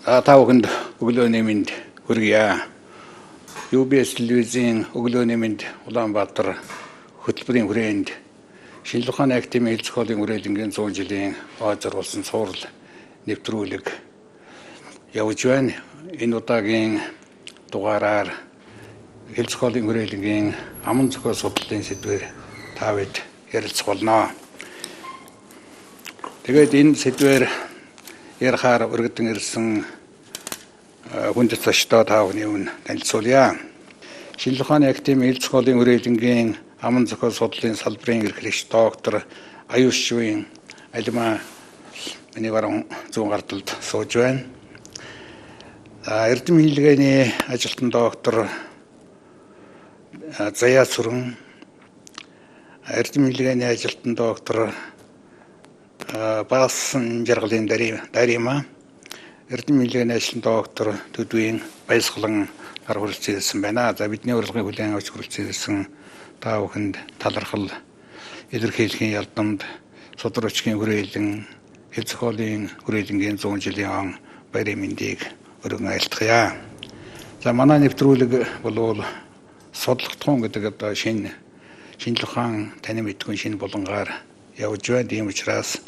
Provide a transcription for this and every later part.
Та бүхэнд өглөөний мэнд хүргье. UBS телевизийн өглөөний мэнд Улаанбаатар хөтөлбөрийн хүрээнд шинжлэх ухааны академийн хэлцэх хоолын үрээлэнгийн 100 жилийн ой зориулсан цуврал нэвтрүүлэг явж байна. Энэ удаагийн дугаараар хэлцэх хоолын үрээлэнгийн аман зохиол судлалын сэдвээр та бид ярилцах болно. Тэгээд энэ сэдвээр ярихаар өргөдөн ирсэн хүндэт зочдоо та бүхний өмнө танилцуулъя. Шинжлэх ухааны академийн хэлцэх хоолын үрээлэнгийн аман зохиол судлалын салбарын эрхлэгч доктор Аюушвын Алима миний баруун зүүн гарталд сууж байна. Эрдэм хэллэгээний ажилтан доктор Заяа Сүрэн, эрдэм хэллэгээний ажилтан доктор Баасан жаргалын Дарима, эрдэм хэллэгээний ажилтан доктор Төдвийн Баясгалан гар хүрэлцэн ирсэн байна. За бидний урилгын хүлээн авч хүрэлцэн ирсэн та бүхэнд талархал илэрхийлэхийн ялдамд судрагчгийн хүрээлэн хэлцэх хоолын хүрээлэнгийн 100 жилийн он баярын мэндийг өргөн айлтгая. За манай нэвтрүүлэг бол судлагдхуун гэдэг одоо шинжлэх ухаан танин мэдгүй шинэ булангаар явж байна. Тийм учраас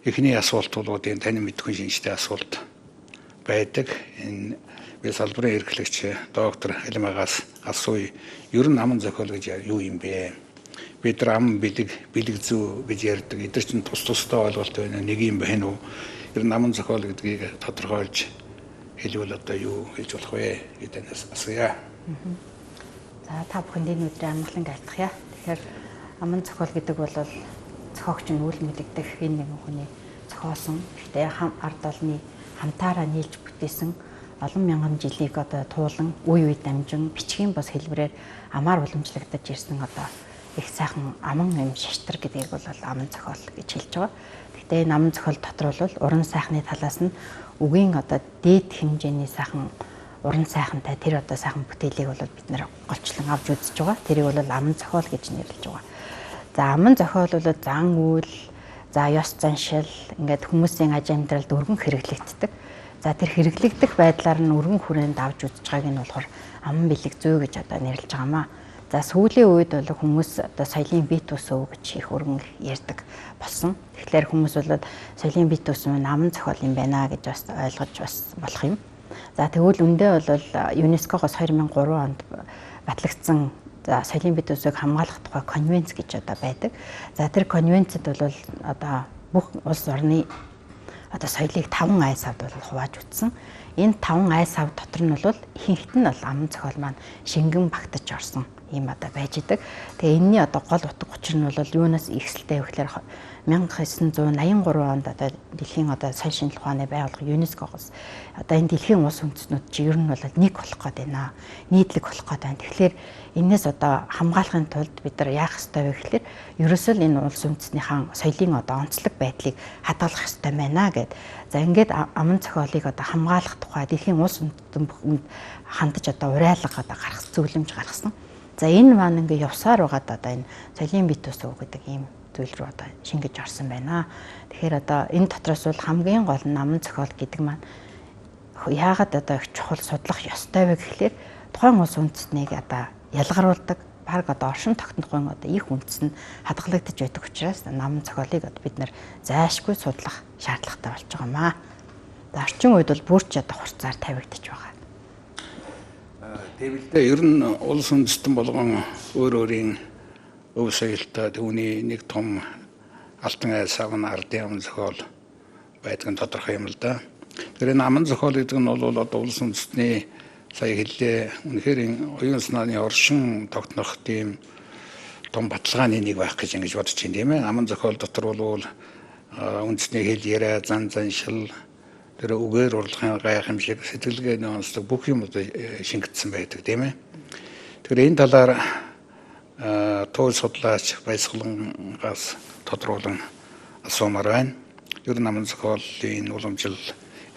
эхний асуулт бол танин мэдгүй шинжтэй асуулт байдаг. Энэ би салбарын эрхлэгч доктор Алимагаас асууя. Ер нь аман зохиол гэж юу юм бэ? Бид нар ам бэлэг зүү гэж ярьдаг. Эдгээр чинь тустай ойлголт байна. Нэг юм байна уу? Ер нь аман зохиол гэдгийг тодорхойлж хэлвэл одоо юу хэлж болох вэ гэдэг асууя. За та бүхэнд энэ өдрийн амгалан айлтгая. Тэгэхээр аман зохиол гэдэг бол зохиогч нь үл мэдэгдэх энэ нэгэн хүний зохиосон. Гэхдээ ард олны хамтаараа нийлж бүтээсэн олон мянган жилийг одоо туулан үе дамжин бичгийн бос хэлбэрээр амаар уламжлагдаж ирсэн одоо их сайхан аман юм шаштар гэдгийг бол аман зохиол гэж хэлж байгаа. Гэхдээ энэ аман зохиол дотор бол уран сайхны талаас нь үгийн одоо дээд хэмжээний сайхан уран сайхантай тэр одоо сайхан бүтээлийг бол бид нэр голчлон авч үзэж байгаа. Тэрийг бол аман зохиол гэж нэрлэж байгаа. За аман зохиол бол зан үйл, за ёс заншил ингээд хүмүүсийн аж амьдралд өргөн хэрэглэгддэг. За тэр хэрэглэгдэх байдлаар нь өргөн хүрээнд авч үзэж байгааг нь болохоор аман бэлэг зүй гэж одоо нэрлэж байгаамаа. За сүүлийн үед бол хүмүүс одоо соёлын бие төсөв гэж их өргөн ярьдаг болсон. Тэгэхээр хүмүүс бол соёлын бие төсөв нь аман зохиол юм байна гэж бас ойлгож бас болох юм. За тэгвэл үндэ бол ЮНЕСКО-гоос 2003 онд батлагдсан за соёлын бие төсөвийг хамгаалах тухай конвенц гэж одоо байдаг. За тэр конвенцэд бол одоо бүх улс орны одоо соёлыг 5 ай савд бол хувааж үтсэн. Энэ 5 ай сав дотор нь бол ихэнх нь бол аман зохиол маань шингэн багтаж орсон юм одоо байж идэг. Тэгээ энэний одоо гол утга учир нь бол юунаас ихсэлтэй вэ гэхээр 1983 онд одоо дэлхийн одоо соёл шинжлэх ухааны байгууллага ЮНЕСКО-гоос одоо энэ дэлхийн улс үндэстнүүд чи ер нь бол нэг болох гээд байна. Нийтлэг болох гээд байна. Тэгэхээр энээс одоо хамгаалахын тулд бид нар яах ёстой вэ гэхээр ерөөсөө л энэ улс үндэстнийхэн соёлын одоо онцлог байдлыг хадгалах ёстой байна гэд. За ингээд аман зохиолыг одоо хамгаалах тухай дэлхийн улс үндэстэн бүхэнд хандаж одоо уриалга одоо гаргах зөвлөмж гаргасан. За энэ маань ингээ явсаар байгаад одоо энэ соёлын бие төсөв гэдэг ийм зүйл рүү одоо шингэж орсон байна. Тэгэхээр одоо энэ дотроос бол хамгийн гол нь аман зохиол гэдэг маань яагаад одоо их чухал судлах ёстой вэ гэхлээр тухайн улс үндэстнийг одоо ялгаруулдаг баг одоо оршин тогтнохын одоо их үндэс нь хадгалагдаж байдаг учраас аман зохиолыг одоо бид нэр зайлшгүй судлах шаардлагатай болж байгаамаа. За орчин үед бол бүр ч одоо хурцаар тавигдчих байгаа. Тэгвэл ер нь улс үндэстэн болгон өөр өөрийн өв соёлтой түүний нэг том алтан ай сав нь ардын аман зохиол байдаг нь тодорхой юм л да. Тэр энэ аман зохиол гэдэг нь бол одоо улс үндэстний сая хэллээ үнэхээр оюун санааны оршин тогтнох тийм том баталгааны нэг байх гэж ингэж бодож байна тийм ээ. Аман зохиол дотор бол үндэсний хэл яриа зан заншил тэр үгээр урлагын гайхамшиг сэтгэлгээний онцлог бүх юм одоо шингэсэн байдаг тийм ээ. Тэгэхээр энэ талаар туул судлаач Баясгалангаас тодруулан асуумаар байна. Ер нь аман зохиолын уламжил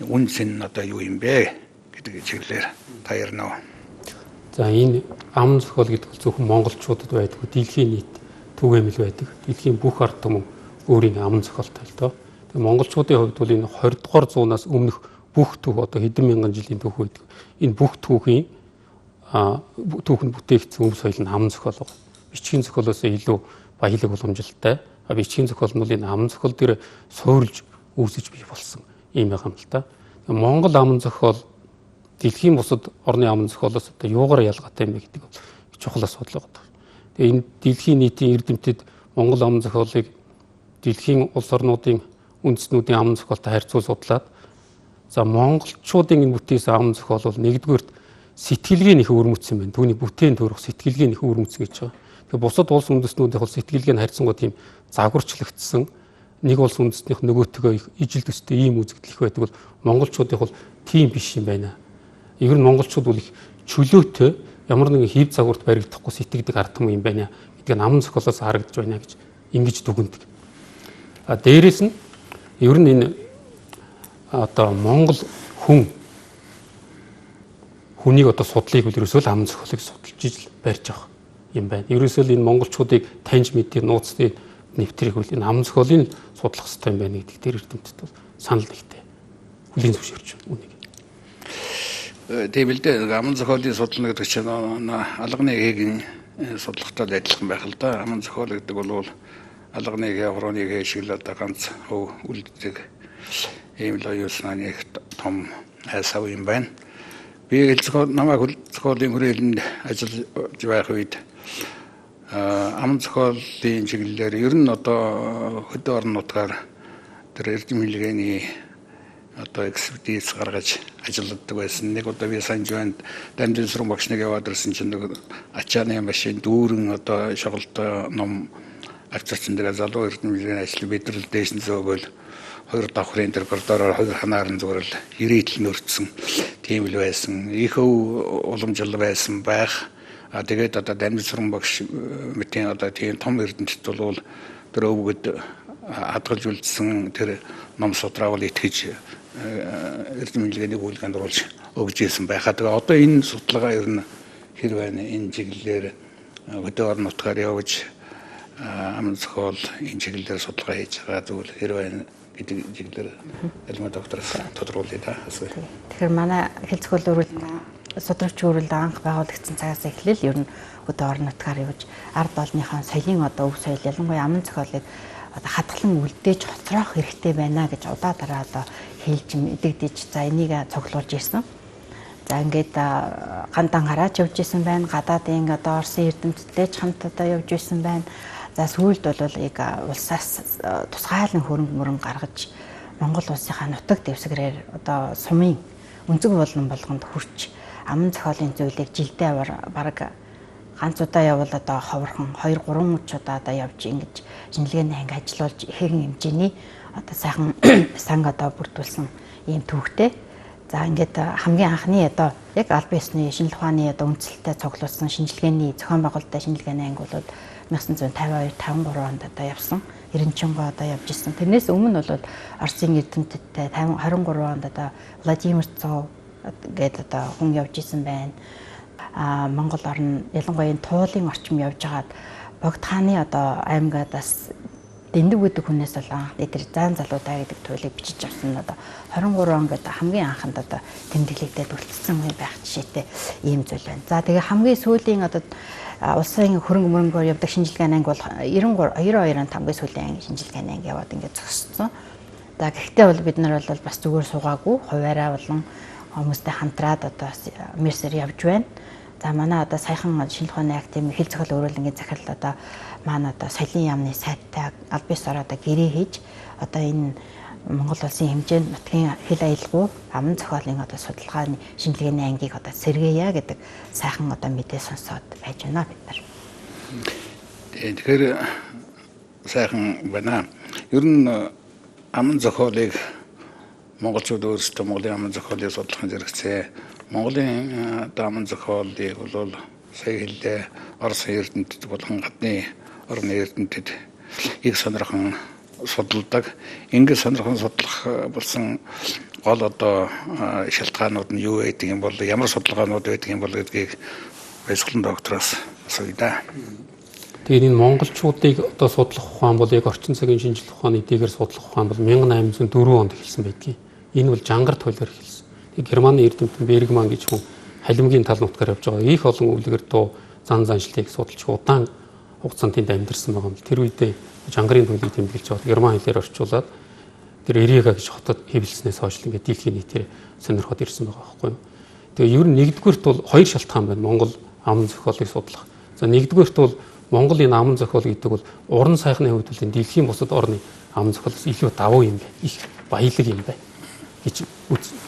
үнс нь одоо юу юм бэ гэдэг чиглэлээр та ярина уу? За энэ аман зохиол гэдэг нь зөвхөн монголчуудад байдаг, дэлхийн нийт түгээмэл байдаг. Дэлхийн бүх ард түмэн өөрийн аман зохиолтой л доо. Тэгээ монголчуудын хувьд бол энэ 20 дугаар зуунаас өмнөх бүх түүх одоо хэдэн мянган жилийн түүх байдаг. Энэ бүх түүхийн түүхэнд бүтээгдсэн өв соёл нь аман зохиол байгаа. Бичгийн зохиолоос илүү баялаг уламжлалтай. Бичгийн зохиол нь бол энэ аман зохиол дээр суурилж үүсэж бий болсон юм байгаа юм л да. Монгол аман зохиол дэлхийн бусад орны аман зохиолоос одоо юугаар ялгаатай юм бэ гэдэг бол чухал асуудал байгаа. Тэгээ энэ дэлхийн нийтийн эрдэмтэд Монгол аман зохиолыг дэлхийн улс орнуудын үндэстнүүдийн аман зохиолтой харьцуул судлаад за монголчуудын энэ бүтээсэн аман зохиол бол нэгдүгээр сэтгэлгээ нэх өрмөцсөн байна. Түүний бүтээн төрөх сэтгэлгээ нэх өрмөцсөн гэж байгаа. Тэгээ бусад улс үндэстнүүдийн бол сэтгэлгээ нь харьцангуй тийм загварчлагдсан нэг улс үндэстнийх нөгөөтгөө ижил төстэй ийм үзэгдэл их байдаг бол монголчуудын бол тийм биш юм байна. Ер нь монголчууд бол их чөлөөтэй ямар нэгэн хэв загварт баригдахгүй сэтгэдэг ард түмэн юм байна гэдэг нь аман зохиолоос харагдаж байна гэж ингэж дүгнэдэг. Дээрээс нь ер нь энэ одоо монгол хүнийг одоо судлыг бол ерөөсөө л аман зохиолыг судалж ижил барьж байгаа юм байна. Ерөөсөө л энэ монголчуудыг таньж мэдээ нууцны нэвтрэх үл энэ аман зохиолыг судлах хэрэгтэй юм байна гэдэг дээр эрдэмтэд бол санал нэгтэй хүлийн зөвшөөрч байна үнийг. Тийм л дээ аман зохиолыг судлах гэдэг чинь алганы эгийн судлахтай адилхан байх л да. Аман зохиол гэдэг бол алганы хороны шиг л одоо ганц хөв үлддэг ийм л оюуснаа нэг том айсав юм байна. Би намайг зохиолын хүрээлэнд ажиллаж байх үед аман зохиолын чиглэлээр ер нь одоо хөдөө орон нутгаар тэр эрдэм хэлгээний одоо экспедиц гаргаж ажилладаг байсан. Нэг удаа би Санжуунд дамжин сургууль багш нэг яваад ирсэн чинь нэг ачааны машин дүүрэн одоо шоголтой ном авчирсан дээр залуу эрдэм хэлгээний ажил бидрэл дээш нь зөөгөл хоёр давхрын тэр коридороор хоёр ханаар нь зүгээр л ирээдл нөрцсөн тийм л байсан. Их уламжлал байсан байх. Тэгээд одоо дамжин сургууль багш мэтийн одоо тийм том эрдэмтэд бол тэр өвгөд хадгалж үлдсэн тэр ном судраавал итгэж эрдэм хэлгээний үйлгэнд оруулж өгж ирсэн байхаа. Тэгээ одоо энэ судалгаа ер нь хэр байна энэ чиглэлээр хөдөө орон нутгаар явж аман зохиол энэ чиглэлээр судалгаа хийж байгаа зүйл хэр байна гэдэг чиглэлээр элмэ доктороос тодруулъя да. Тэгэхээр манай хэл зохиол өөрлөлт судрагч өөрөлд анх байгуулагдсан цагаас эхлээл ер нь хөдөө орон нутгаар явж ард олныхаа соёлын одоо өв соёл ялангуяа аман зохиолыг одоо хадгалан үлдээж хоцроох хэрэгтэй байна гэж удаа дараа одоо хэлж мэдэгдэж за энийг цуглуулж ирсэн. За ингээд гандан гараач явж исэн байна. Гадаадын одоо Орсын эрдэмтдтэй ч хамт одоо явж исэн байна. За сүүлд бол улсаас тусгайлан хөрөнгө мөрөнгө гаргаж Монгол улсынхаа нутаг дэвсгэрээр одоо сумын өнцөг болон болгонд хүрч аман зохиолын зүйлийг жилдээ бараг ганц удаа явбал одоо ховорхон 2-3 удаа одоо явж ингэж шинжилгээний анги ажиллуулж ихэнх хэмжээний одоо сайхан санг одоо бүрдүүлсэн ийм төвхтэй. За ингээд хамгийн анхны одоо яг албан ёсны шинжилгээ ухааны одоо үндсэлтэй цуглуулсан шинжилгээний зохион байгуулалттай шинжилгээний анги бол 1952-53 онд одоо явсан. 90 одоо явж исэн. Тэрнээс өмнө бол Оросын эрдэмтдтэй 23 онд одоо Владимир Цов гэдэг одоо хүн явж исэн байна. Монгол орн ялангуяа туулын орчим явж хагаад Богд хааны одоо аймагаас Дэндэг гэдэг хүнээс бол анх тэр заан залуудаа гэдэг туйлыг бичиж авсан нь одоо 23 он гэдэг хамгийн анханд одоо тэмдэглэгдээд үлдсэн байх жишээтэй ийм зүйл байна. За тэгээ хамгийн сүүлийн одоо улсын хөрөнгө мөрөнгөөр явдаг шинжилгээний анги бол 92 онд хамгийн сүүлийн шинжилгээний анги яваад ингээд зогссон. За гэхдээ бол бид нар бол бас зүгээр суугаагүй хуваараа болон хүмүүстэй хамтраад одоо мерсээр явж байна. За манай одоо саяхан шинжилгээ ухааны актив хэл зохиол өөрөлдөнгийн захирал одоо маань одоо соёлын яамны сайттай аль бисаар одоо гэрээ хийж одоо энэ Монгол улсын хэмжээнд нутгийн хэл аялалгүй аман зохиолын одоо судалгааны шинжилгээний ангийг одоо сэргээе гэдэг сайхан одоо мэдээ сонсоод байж байна бид нар. Тэгэхээр сайхан байна. Ер нь аман зохиолыг монголчууд өөрсдөө Монголын аман зохиолыг судлах зэрэгцээ. Монголын аман зохиолыг бол сая хэллээ Оросын эрдэмтэд болон гадны орны эрдэмтэд их сонирхон судалдаг. Ингээд сонирхон судлах болсон гол одоо шалтгаанууд нь юу байдаг юм бол ямар судалгаанууд байдаг юм бол гэдгийг баясгалан доктороос асууя да. Тэгээд энэ монголчуудыг одоо судлах ухаан бол яг орчин цагийн шинжилгээ ухааны дээгэр судлах ухаан бол 1804 онд эхэлсэн байдгийг. Энэ бол жангар туйлаар эхэлсэн. Тэгээ Германы эрдэмтэн Бергман гэж хүн халимгийн тал нутгаар явж байгаа. Их олон үлгэр дуу зан заншлыг судалж удаан хугацаанд тэнд амьдарсан байгаа юм. Тэр үедээ жангарын туйлыг тэмдэглэж байгаа. Герман хэлээр орчуулад тэр Эрига гэж хотод хэвлэлснээс хойш ингээд дэлхийн нийтээр сонирхоод ирсэн байгаа байхгүй юу. Тэгээ ер нь нэгдүгüүрт бол хоёр шалтгаан байна. Монгол аман зохиолыг судлах. За нэгдүгüүрт бол Монголын аман зохиол гэдэг бол уран сайхны хувьд бол дэлхийн бусад орны аман зохиолоос илүү давуу юм байна. Их баялаг юм байна гэж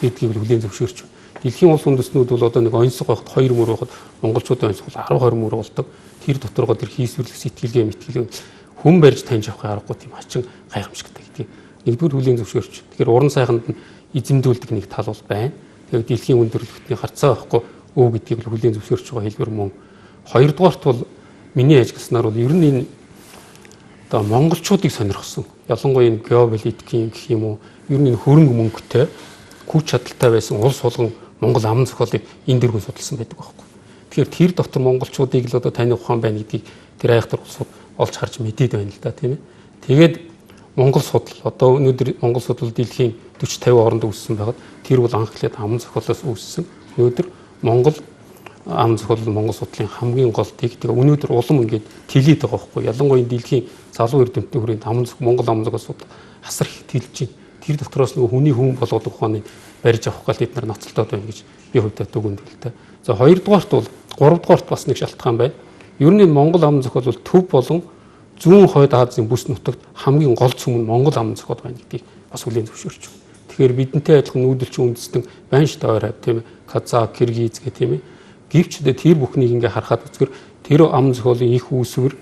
гэдгийг хүлээн зөвшөөрч байна. Дэлхийн улс үндэстнүүд бол одоо нэг онцлог байхад 2 мөр байхад монголчуудын онцлог 10-20 мөр болдог. Тэр доторгоо тэр хийсвэрлэх сэтгэлгээ мэтгэлээ хүн барьж таньж авах аргагүй тийм хачин гайхамшигтай гэдэг. Нэгдүгээр хүлээн зөвшөөрч. Тэгэхээр уран сайханд нь эзэмдүүлдэг нэг тал бол байна. Тэгээд дэлхийн өндөрлөгтний харцаа байхгүй өө гэдгийг хүлээн зөвшөөрч байгаа хэлбэр мөн. Хоёрдугаарт бол миний ажилласнаар бол ер нь энэ одоо монголчуудыг сонирхсон. Ялангуяа энэ геополитикийн гэх юм уу, ер нь энэ хөрөнгө мөнгөтэй, хүч чадалтай байсан улс болгон Монгол аман зохиолыг энэ дэргүүн судалсан байдаг байхгүй. Тэгэхээр тэр дотор монголчуудыг л одоо таних ухаан байна гэдгийг тэр айхтар улсууд олж харж мэдээд байна л да, тийм ээ. Тэгээд Монгол судал одоо өнөөдөр Монгол судал дэлхийн 40-50 оронд үүссэн байгаад тэр бол анхлаад аман зохиолоос үүссэн. Өнөөдөр Монгол аман зохиол Монгол судлалын хамгийн гол тэг. Тэгээ өнөөдөр улам ингээд тэлээд байгаа байхгүй. Ялангуяа дэлхийн залуу эрдэмтний хүрээнд аман зохиол Монгол аман зохиол судал асар их тэлж байна. Тэр дотроос нөгөө хүний хүн болгодог ухааныг барьж авах гал эдгээр ноцолтоод байна гэж би хувьдаа дүгнэв л та. За хоёрдугаарт бол гуравдугаарт бас нэг шалтгаан байна. Ер нь Монгол аман зохиол бол төв болон зүүн хойд Азийн бүс нутагт хамгийн гол цөм нь Монгол аман зохиол байна гэдгийг бас хүлээн зөвшөөрч байна. Тэгэхээр бидэнтэй адилхан нүүдэлчин үндэстэн байна шүү дээ ойр хавь тийм ээ. Казак, Киргиз гэх тийм ээ. Гэвч тэр бүхнийг ингээ харахад үзгээр тэр аман зохиолын их үүсвэр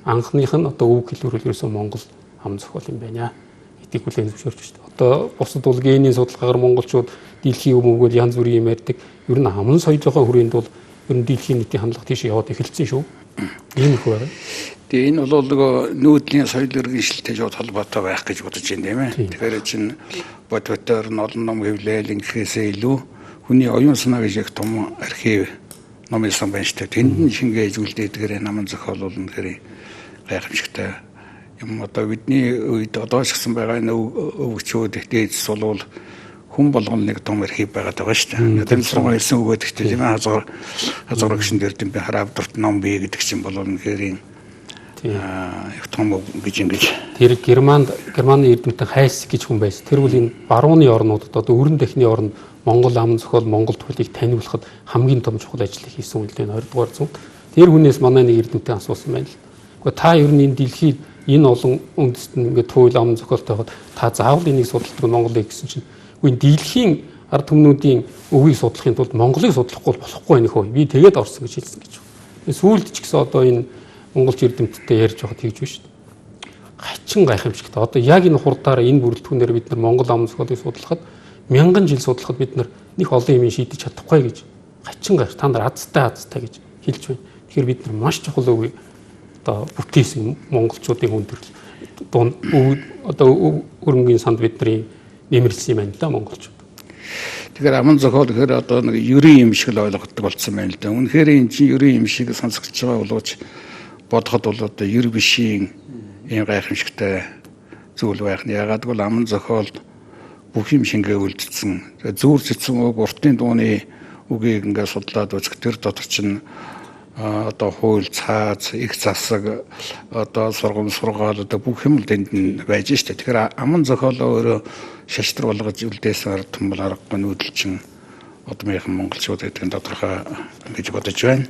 анхных нь одоо үг хэлбэрээр ерөөсөн Монгол аман зохиол юм байна гэдгийг хүлээн зөвшөөрч байна. Одоо бусад бол генийн судалгаагаар монголчууд дэлхийн өмнөгөл янз бүрийн юм ярьдаг. Ер нь аман соёлынхоо хүрээнд бол ер нь дэлхийн нийтийн хандлага тийш яваад эхэлсэн шүү. Ийм их байна. Тэгээ энэ бол нөгөө нүүдлийн соёл иргэншилтэй жоод холбоотой байх гэж бодож байна тийм ээ. Тэгэхээр чинь бодвотоор нь олон ном хэвлээл ингэхээсээ илүү хүний оюун санаа гэж их том архив ном исэн байна шүү дээ. Тэнд нь шингээж үлдээдгээр аман зохиол бол үнэхээр гайхамшигтай юм. Одоо бидний үед одоо ч гэсэн байгаа энэ өвчүүд дээдс бол хүн болгоно нэг том архив байгаад байгаа шүү дээ. Тэр сургууль хэлсэн өгөөд ихтэй тийм ээ. Хазар гүшин дээр тийм би хараавдурт ном бий гэдэг чинь бол үнэхээр их том гэж ингэж. Тэр Германы эрдэмтэн Хайс гэж хүн байсан. Тэр бол энэ барууны орнуудад одоо өрн дахны орнд Монгол аман зохиол, Монгол туйлыг таниулахад хамгийн том чухал ажлыг хийсэн үйл нь 20 дугаар зуунд. Тэр хүнээс манай нэг эрдэмтэн асуусан байна л. Гэхдээ та ер нь энэ дэлхийд энэ олон үндэстэн ингээд туйл аман зохиолтой хаад та заавал энийг судалдаг Монголыг гэсэн чинь үгүй дэлхийн ард түмнүүдийн өвийг судлахын тулд Монголыг судлахгүй болохгүй байх хөө. Би тэгээд орсон гэж хэлсэн гэж. Сүүлд ч гэсэн одоо энэ монголч эрдэмтдтэй ярьж байхад тэгж байна шүү дээ. Хачин гайхамшигтай. Одоо яг энэ хурдаараа энэ бүрэлдэхүүнээр бид нар Монгол аман зохиолыг судлахад 1000 жил судлахад бид нар нэг олон юм шийдэж чадахгүй гэж хачин гайх та нар азтай гэж хэлж байна. Тэгэхээр бид нар маш чухал үгийг одоо бүтээсэн монголчуудын хүндрэл одоо өрнгийн санд бидний нэмэрлсэн юм байна да монголчууд. Тэгэхээр аман зохиол гэхээр одоо нэг ерийн юм шиг л ойлгодог болсон байна л да. Үнэхээр энэ чинь ерийн юм шиг сонсогдож байгаа боловч бодоход бол одоо ер бишийн ийм гайхамшигтай зүйл байх нь. Ягаад гэвэл аман зохиол бүх юм шингээ үлдсэн. Зүүр цэцэн үг уртын дууны үгийг ингээд судлаад үзэх тэр дотор чинь одоо хууль цааз их засаг одоо сургам сургаал одоо бүх юм л тэнд нь байж штэ. Тэгэхээр аман зохиолоо өөрөө шаштар болгож үлдээсэн ард түмэл аргагүй нүүдэлчин одмынхан монголчууд гэдэг нь тодорхой гэж бодож байна.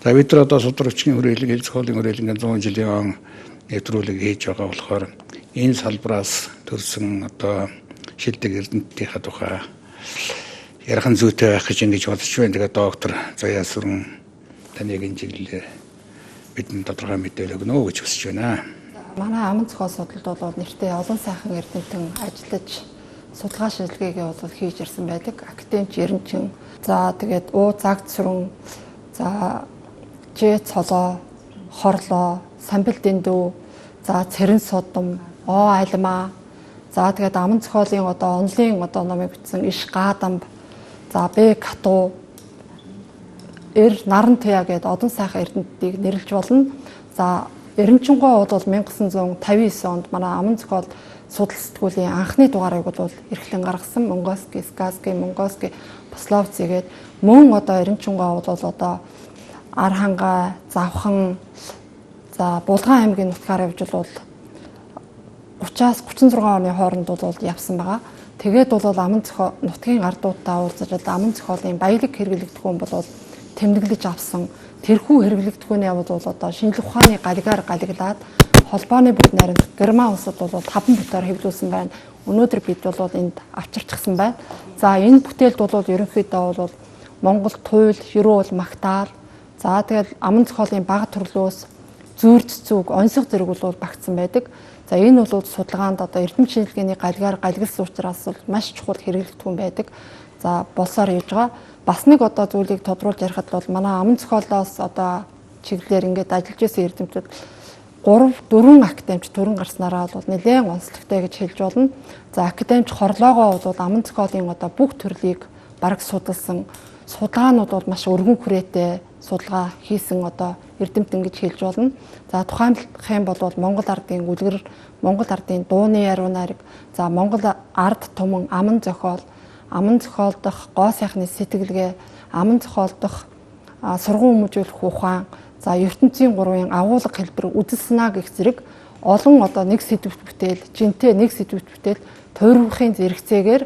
За бид нар одоо судрагчийн хүрээлэг, хэл зохиолын хүрээлэнгийн 100 жилийн нэвтрүүлэг хийж байгаа болохоор энэ салбараас төрсэн одоо шилдэг эрдэмтдийнхаа тухай ярих зүйтэй байх гэж ингэж бодож байна. Тэгээд доктор Заяа Сүрэн таныг энэ чиглэлээр бидний тодорхой мэдээлэл өгнө гэж хүсэж байна. Манай аман зохиол судалд бол нэртэй олон сайхан эрдэмтэн ажиллаж судалгаа шилжгээгээ бол хийж ирсэн байдаг. Академич Эренчин, за тэгээд уу загт сүрэн, за Ж цолоо, хорлоо, самбил дэндүү, за цэрэн судам, оо айлмаа, за тэгээд аман зохиолын одоо онлын одоо номыг бичсэн Иш Гадамб, за Б Катуу, Наран Туяа гэдэг одон сайхан эрдэмтдийг нэрлэж болно. За Эренчингой бол 1959 онд манай аман зохиол судал сэтгүүлийн анхны дугаарыг бол эрхлэн гаргасан Монгоски, Сказки, Монгоски, Пословци гээд мөн одоо Эренчунгоо бол одоо Архангай, Завхан, за Булган аймгийн нутгаар явж бол 30-аас 36 оны хооронд бол явсан байгаа. Тэгээд бол аман зохиол нутгийн гардуудаа уулзаж аман зохиолын баялаг хэрэглэгдэхүүн бол тэмдэглэж авсан. Тэрхүү хэрэглэгдэхүүний явд бол одоо шинжлэх ухааны галигаар галиглаад холбооны бүт найрамд Герман улсад бол 5 бүтээр хэвлүүлсэн байна. Өнөөдөр бид бол энд авчирчихсан байна. За энэ бүтээлд бол ерөнхийдөө бол Монгол туйл, ерөөл, магтаал, за тэгэл аман зохиолын бага төрлөөс зүүрд зүг, онцлог зэрэг бол багтсан байдаг. За энэ бол судалгаанд одоо эрдэм шинжилгээний галигаар галигдсан учраас бол маш чухал хэрэглэгдэхүүн байдаг. За болсоор явж байгаа. Бас нэг одоо зүйлийг тодруулж ярихад бол манай аман зохиолоос одоо чиглэлээр ингээд ажиллаж байсан эрдэмтдүүд 3-4 академич төрөн гарснараа бол нэлээд онцлогтой гэж хэлж болно. За академич хорлоогоо бол аман зохиолын одоо бүх төрлийг бараг судалсан. Судалгаанууд бол маш өргөн хүрээтэй судалгаа хийсэн одоо эрдэмтэн гэж хэлж болно. За тухайлбах юм бол Монгол ардын үлгэр, Монгол ардын дууны яруу найраг, за Монгол ард түмэн аман зохиол, аман зохиолдох гоо сайхны сэтгэлгээ, аман зохиолдох сургууль хүмүүжүүлэх ухаан, за ертөнцийн 3-ын агуулга хэлбэр үзэл санаа гэх зэрэг олон одоо нэг сэдвт бүтээл, жинтэй нэг сэдвт бүтээл тойрвохын зэрэгцээгээр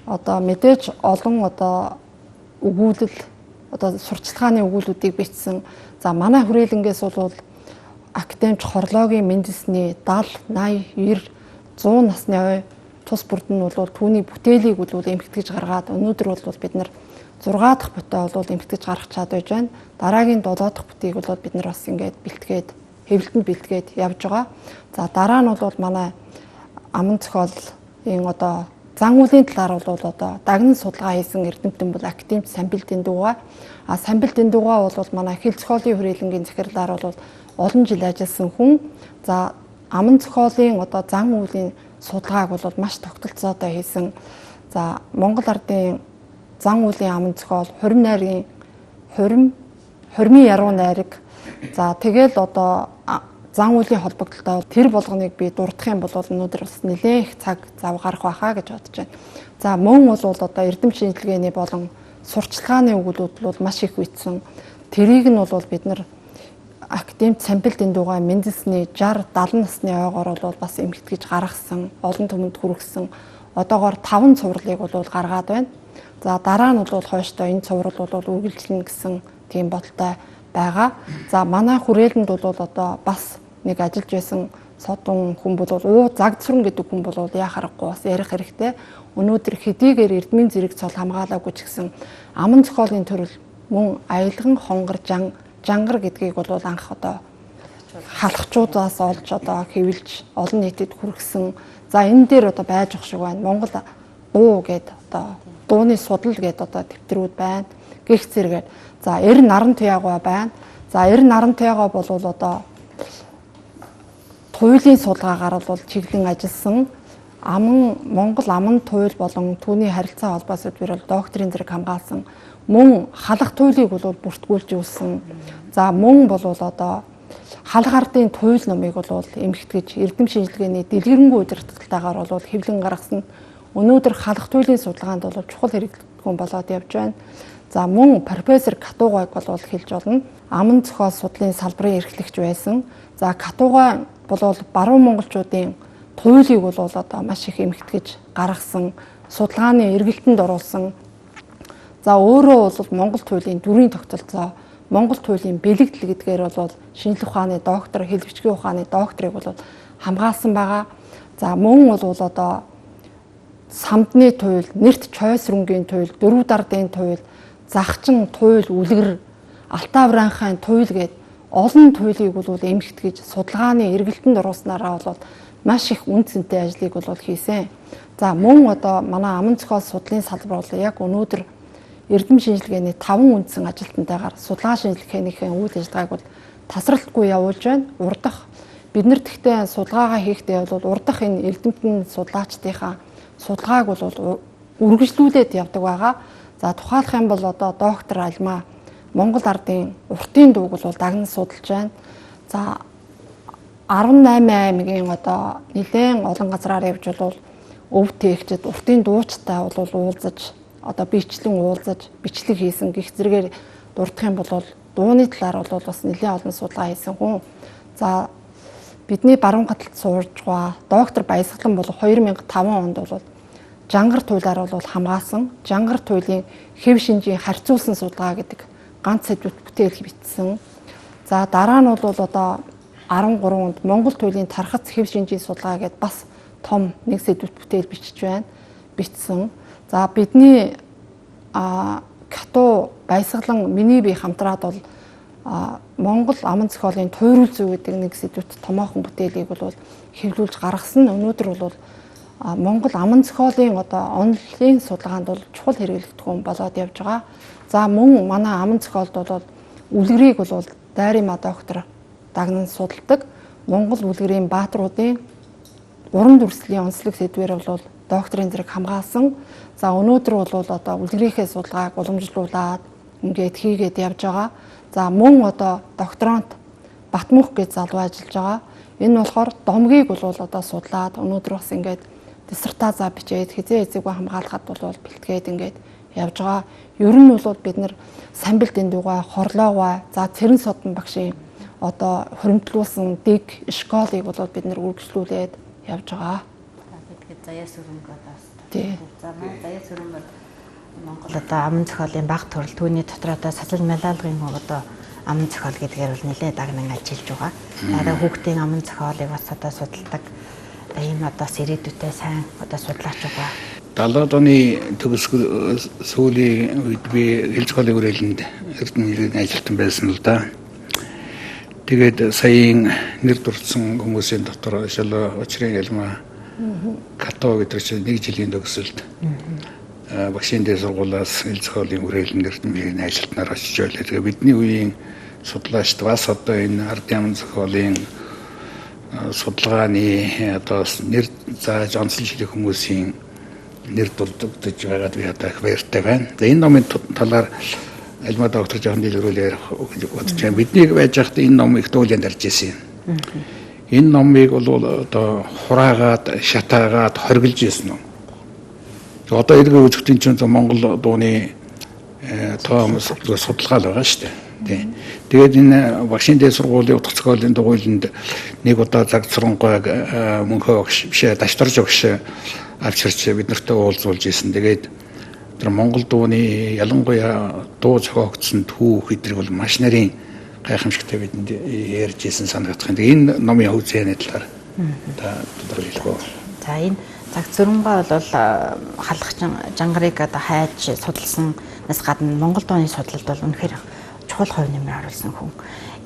одоо мэдээж олон одоо өгүүлэл одоо сурчлагын өгүүлбэрүүдийг бичсэн. За манай хүрээлэнгээс бол академич хорлоогийн мэндэлсний 70, 80, 90, 100 насны ой тус бүрд нь бол түүний бүтээлийг бол эмхтгэж гаргаад өнөөдөр бол бид нар 6 дахь бүтээ бол эмхтгэж гаргах чад байж байна. Дараагийн 7 дахь бүтийг бол бид нар бас ингээд бэлтгээд хэвлэлтэнд бэлтгээд явж байгаа. За дараа нь бол манай аман зохиолын одоо зан үйлийн талаар бол одоо дагнан судалгаа хийсэн эрдэмтэн бол академич Самбил Дэндугаа. Самбил Дэндугаа бол манай хэл зохиолын хүрээлэнгийн захирлаар бол олон жил ажилласан хүн. За аман зохиолын одоо зан үйлийн судалгааг бол маш тогтолцоотой хийсэн. За Монгол ардын зан үйлийн аман зохиол, хурмын яруу найраг. За тэгэл одоо зан үйлийн холбогдлолтой тэр болгоныг би дурдах юм бол өнөөдөр бас нэлээд их цаг зав гарах байхаа гэж бодож байна. За мөн бол одоо эрдэм шинжилгээний болон сурчлагын өгүүлбэрүүд бол маш их үйдсэн. Тэрийг нь бол бид нар академич Самбил Дэндугаа мэндэлсний 60, 70 насны ойгоор бол бас эмхтгэж гаргасан, олон түмэнд хүргэсэн. Одоогоор 5 цувралыг бол гаргаад байна. За дараа нь бол хойштоо энэ цуврал бол үргэлжлэнэ гэсэн тийм бодолтой байгаа. За манай хүрээлэнд бол одоо бас нэг ажиллаж байсан содон хүн бол Загдсүрэн гэдэг хүн бол яах аргагүй бас ярих хэрэгтэй. Өнөөдөр хэдийгээр эрдмийн зэрэг цол хамгаалаагүй ч гэсэн аман зохиолын төрөл мөн аялган хонгор жангар гэдгийг бол анх одоо халахчуудаас олж одоо хэвлж олон нийтэд хүргэсэн. За энэ дээр одоо байж ах шиг байна. Монгол дуу гэдэг одоо дууны судал гэдэг одоо тэмдрүүд байна. Гэх зэрэгээр за эр наран туяагаа байна. За эр наран туяагаа бол одоо туйлын судалгаагаар бол чиглэн ажилласан. Монгол аман туйл болон түүний харилцаа холбоос үдвэр бол докторийн зэрэг хамгаалсан. Мөн халах туйлыг бол бүртгүүлж өгсөн. За мөн бол одоо халах ардын туйл номыг бол эмхтгэж эрдэм шинжилгээний дэлгэрэнгүй удирдлагатайгаар бол хэвлэн гаргасан. Өнөөдөр халах туйлын судалгаанд бол чухал хэрэглэгдэхүүн болоод явж байна. За мөн профессор Катуугайг бол хэлж болно. Аман зохиол судлалын салбарын эрхлэгч байсан. За Катуугай бол баруун монголчуудын туйлыг бол одоо маш их эмхтгэж гаргасан, судалгааны эргэлтэнд оруулсан. За өөрөө бол Монгол туйлын дүрийн тогтолцоо, Монгол туйлын бэлэгдэл гэдгээр бол шинжлэх ухааны доктор, хэлбэрчгийн ухааны докторыг бол хамгаалсан байгаа. За мөн бол одоо самдны туйл, нэрт чойсрөнгийн туйл, дөрвд ардын туйл, загчин туйл, үлгэр, алтаавранхайн туйл гээд олон туйлыг бол эмхтгэж судалгааны эргэлтэнд оруулснараа бол маш их үн цэнтэй ажлыг бол хийсэн. За мөн одоо манай аман зохиол судлалын салбар бол яг өнөөдөр эрдэм шинжилгээний 5 үндсэн ажилтнтайгаар судалгаа шинжилгээнийхээ үйл ажиллагааг бол тасралтгүй явуулж байна. Урдах бид нар тэгтээ судалгаагаа хийхдээ бол урдах энэ эрдэмтэн судлаачдынхаа судалгааг бол үргэлжлүүлээд явдаг байгаа. За тухайлах юм бол одоо доктор Алмаа Монгол ардын уртын дууг бол дагнан судалж байна. За 18 аймгийн одоо нэлээд олон газраар явж бол өв тээгчд уртын дуучтай бол уулзаж одоо бичлэн уулзаж бичлэг хийсэн гих зэрэгээр дурдах юм бол дууны талаар бол бас нэлээд олон судалгаа хийсэн хүн. За бидний баруун хаталт сууж байгаа доктор Баясгалан бол 2005 онд бол жангар туйлаар бол хамгаалсан жангар туйлын хэв шинжийн харьцуулсан судалгаа гэдэг ганц сэдвүүт бүтээл бичсэн. За дараа нь бол одоо 13 онд Монгол туйлын тархац хэв шинжийн судалгаа гэдээ бас том нэг сэдвүүт бүтээл бичсэн. За бидний Кату Баясгалан миний бие хамтраад бол Монгол аман зохиолын туйрал зүй гэдэг нэг сэдвүүт томоохон бүтээлийг бол хэвлүүлж гаргасан. Өнөөдөр бол Монгол аман зохиолын одоо онлын судалгаанд бол чухал хэрэглэгдэх хүн болоод явж байгаа. За мөн манай аман зохиолд бол үлгэрийг бол Дайрима доктор дагнан судалдаг. Монгол үлгэрийн баатруудын уран дүрслийн онцлог сэдвээр бол докторийн зэрэг хамгаалсан. За өнөөдөр бол одоо үлгэрийнхээ судалгааг уламжлуулад ингээд хийгээд явж байгаа. За мөн одоо докторант Батмүх гэж залуу ажиллаж байгаа. Энэ болохоор домгийг бол одоо судлаад өнөөдөр бас ингээд диссертацаа бичээд хизээ эзэггүй хамгаалахад бол бэлтгээд ингээд явж байгаа. Ер нь бол бид нар самбилт эндугай, хорлоогой, за цэрэн содон багшийн одоо хуримтлуулсан дэг школыг бол бид нар үргэлжлүүлээд явж байгаа. Тэгэхээр заяа сүрэнг одоо тий. За манай заяа сүрэн бол Монгол одоо аман зохиолын баг төрөл түүний дотор одоо сасал малалгын одоо аман зохиол гэдгээр бол нэлээд дагнан ажиллаж байгаа. Одоо хүүхдийн аман зохиолыг бас одоо судалдаг. Ийм одоо ирээдүйтэй сайн одоо судлаач байгаа. 70-аад оны төгсгөл сүүлийн үед би хэлж голын хүрээлэнд эрдэнэ ажилтан байсан л да. Тэгээд саяын нэр дурдсан хүмүүсийн дотор шал очрын ялма Кату гэдэг чинь 1 жилийн төгсөлд багшийн дэс сургуулиас хэлж голын хүрээлэнд эрдэнэ ажилтнаар очиж байлаа. Тэгээд бидний үеийн судлаачд бас одоо энэ ард яман зохиолын судалгааны одоо нэр зааж онцлог шилэх хүмүүсийн нэр дурддаж байгаад би одоо их баяртай байна. За энэ номын талаар альма доктор жоохон дэлгэрүүлээ бодож байна. Бидний байж байхдаа энэ ном их туулианд дарж ирсэн юм. Энэ номыг бол одоо хураагаад, шатаагаад хоригдж ирсэн юм. Одоо эргэн үзэгтэн чинь Монгол дууны том судалгаа л байгаа шүү дээ. Тэгээд энэ багшийн дэс сургуулийн утга зохиолын дугуйланд нэг удаа цаг цурангойг мөнхөө багш бишээ дашторж багш авчирч бид нартай уулзуулж ирсэн. Тэгээд тэр Монгол дууны ялангуяа дуу зохиогдсон түүх эдрийг бол маш нарийн гайхамшигтай бидэнд ярьж ирсэн санагдах юм. Энэ номын хөгжөөний талаар тодорхой хэлбэ. За энэ цаг цөрөнгөө бол хаалгачин жангарыг одоо хайж судалсан-нас гадна Монгол дууны судлалд бол үнэхээр чухал хувь нэмэр оруулсан хүн.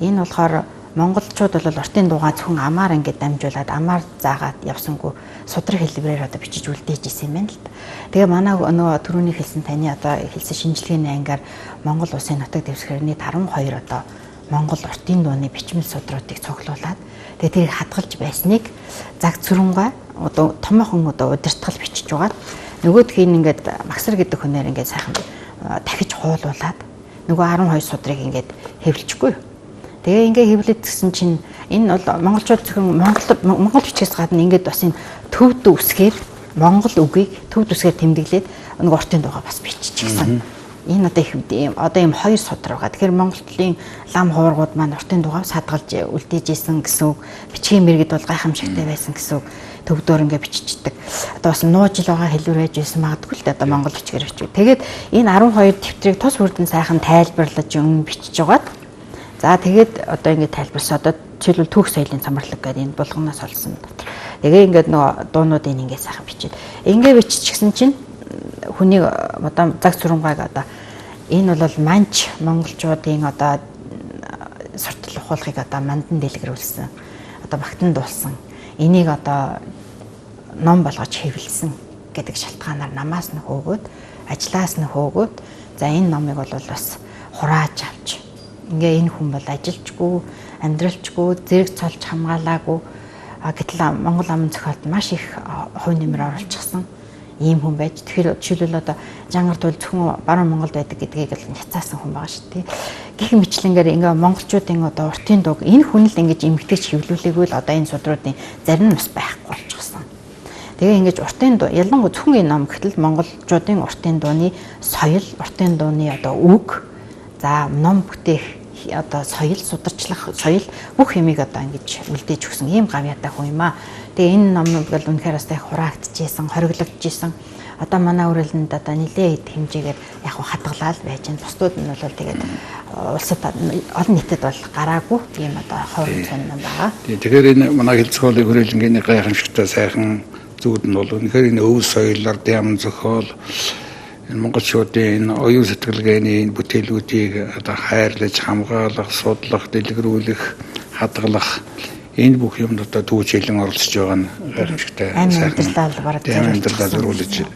Энэ болохоор монголчууд бол уртын дуугаа зөвхөн амаар ингээд дамжуулаад амаар заагаад явсангүй судраг хэлбэрээр одоо бичиж үлдээж исэн юм байна л да. Тэгээ манай нөгөө түрүүний хэлсэн таны одоо хэлсэн шинжилгээний ангаар Монгол улсын нутаг дэвсгэрний 12 одоо Монгол уртын дууны бичмэл судруудыг цуглуулад тэгээ тэрийг хадгалж байсныг цаг цөрөнгөө одоо томоохон одоо удирдгал бичиж байгаа. Нөгөөдхийн ингээд Магсар гэдэг хүнээр ингээд сайхан дахиж хуулуулад нөгөө 12 судрыг ингээд хэвлэхгүй. Тэгээ ингээд хэвлээд гисэн чинь энэ бол монголчууд зөвхөн монгол бичгээс гадна ингээд бас энэ төвд үсгээр монгол үгийг төвд үсгээр тэмдэглээд нөгөө уртын дуугаа бас биччихсэн. Энэ одоо ийм хоёр судар байгаа. Тэгэхээр Монголын лам хуургууд маань уртын дуугаа садгалж үлдээж исэн гэсэн үг. Бичгийн мэргэд бол гайхамшигтай байсан гэсэн үг. Төвдөр ингээ биччихдэг. Одоо бас нууж ил байгаа хэлбэр байж байсан магадгүй л дээ одоо монгол бичгээр бичиг. Тэгээд энэ 12 дэвтрийг тус бүрдэн сайхан тайлбарлаж бичиж байгаад за тэгээд одоо ингээ тайлбарсан одоо жишээлбэл түүх соёлын цамрлаг гэдэг энэ булганаас олсон дотор. Тэгээ ингээд нөгөө дуунуудыг ингээ сайхан бичээд. Ингээ биччихсэн чинь хүнийг одоо цаг цөрөнгөйг одоо энэ бол манч монголчуудын одоо суртал ухуулгыг одоо мандан дэлгэрүүлсэн. Одоо багтан дуулсан. Энийг одоо ном болгож хэвлэлсэн гэдэг шалтгаанаар намаас нь хөөгөөд ажлаас нь хөөгөөд за энэ номыг бол бас хурааж авч ингээ энэ хүн бол ажилчгүй амьдралчгүй зэрэг цолж хамгаалаагүй гэтэл Монгол аман зохиолд маш их хувь нэмэр оруулчихсан. ийм хүн байж тэгэхээр жишээлбэл одоо Жангар Туул зөвхөн баруун Монголд байдаг гэдгийг л няцаасан хүн байгаа шүү дээ. Гэх мэтлэнгээр ингээ монголчуудын одоо уртын дуу энэ хүн л ингэж эмгэгтэйч хөвлүүлээгүй л одоо энэ судруудын зарим нь бас байхгүй болчихсон. Тэгээ ингэж уртын дуу ялангуяа зөвхөн энэ ном гэтэл монголчуудын уртын дууны соёл, уртын дууны одоо үг, за ном бүтээх одоо соёл, сударчлах соёл бүх юмыг одоо ингэж үлдээж өгсөн ийм гавьяатай хүн юм аа. Тэгээ энэ номнууд бол үнэхээр бас их хураагдчихсэн, хориглогдчихсэн. Одоо манай үрэлэнд одоо нэлээд хэмжээгээр яг хадгалаад байж байна. Бусдууд нь бол тэгээд улсад олон нийтэд бол гараагүй ийм одоо ховор сонин байгаа. Тэгэхээр энэ манай хэлцгөөлийн хүрээлэнгийн гайхамшигтай сайхан зүуд нь бол үнэхээр энэ өв соёл, ардын аман зохиол монголчуудын оюун сэтгэлгээний энэ бүтээлүүдийг одоо хайрлаж, хамгаалах, судлах, дэлгэрүүлэх, хадгалах энэ бүх юмд одоо түүжээлэн оролцож байгаа нь гайхамшигтай сайхан амьдралаа зориулж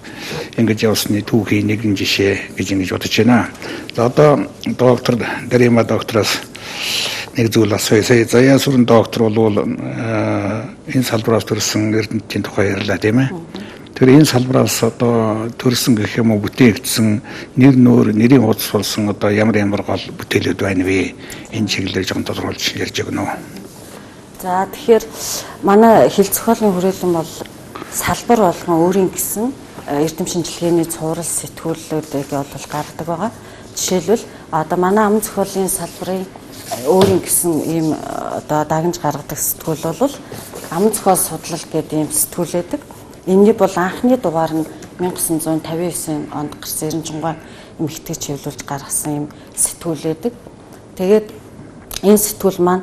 ингэж явсны түүхийн нэгэн жишээ гэж ингэж бодож байна. За одоо доктор Дарима доктороос нэг зүйл асууя. Заяа сүрэн доктор бол энэ салбараас төрсэн эрдэмтдийн тухай ярьлаа тийм ээ. Тэгэхээр энэ салбараас одоо төрсэн гэх юм уу бүтээгдсэн нэр нөр нэрийн хуудас болсон одоо ямар гол бүтээлүүд байна вэ? Энэ чиглэлээр жоохон тодорхойлж ярьж өгнө үү? За тэгэхээр манай хэл зохиолын хүрээлэн бол салбар болгон өөрийн гэсэн эрдэм шинжилгээний цуврал сэтгүүлүүдийг бол гаргадаг байгаа. Жишээлбэл одоо манай ам зохиолын салбарын өөрийн гэсэн ийм одоо дагнж гаргадаг сэтгүүл бол ам зохиол судлал гэдэг ийм сэтгүүл байдаг. Энэний бол анхны дугаар нь 1959 онд гарсан Эренчунгой эмэгтэй чиглүүлж гаргасан ийм сэтгүүл байдаг. Тэгээд энэ сэтгүүл маань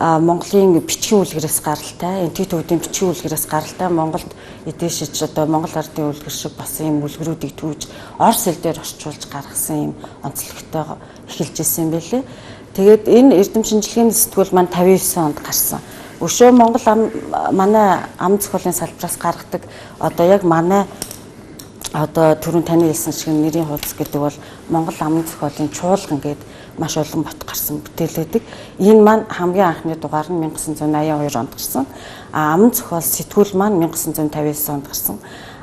Монголын бичгийн үлгэрээс гаралтай, энтиг төвдийн бичгийн үлгэрээс гаралтай Монголд эдээшиж одоо Монгол ардын үлгэр шиг басан ийм үлгэрүүдийг түүж орос хэл дээр орчуулж гаргасан ийм онцлогтой эхэлж ирсэн байлээ. Тэгээд энэ эрдэм шинжилгээний сэтгүүл маань 59 онд гарсан. Өшөө Монгол манай ам зохиолын салбараас гаргадаг одоо яг манай одоо түрүүн таны хэлсэн шиг нэрийн хуудас гэдэг бол Монгол ам зохиолын чуулган гэдэг маш олон бот гарсан бүтээлээдэг. Энэ маань хамгийн анхны дугаар нь 1982 онд гарсан. Ам зохиол сэтгүүл маань 1959 онд гарсан.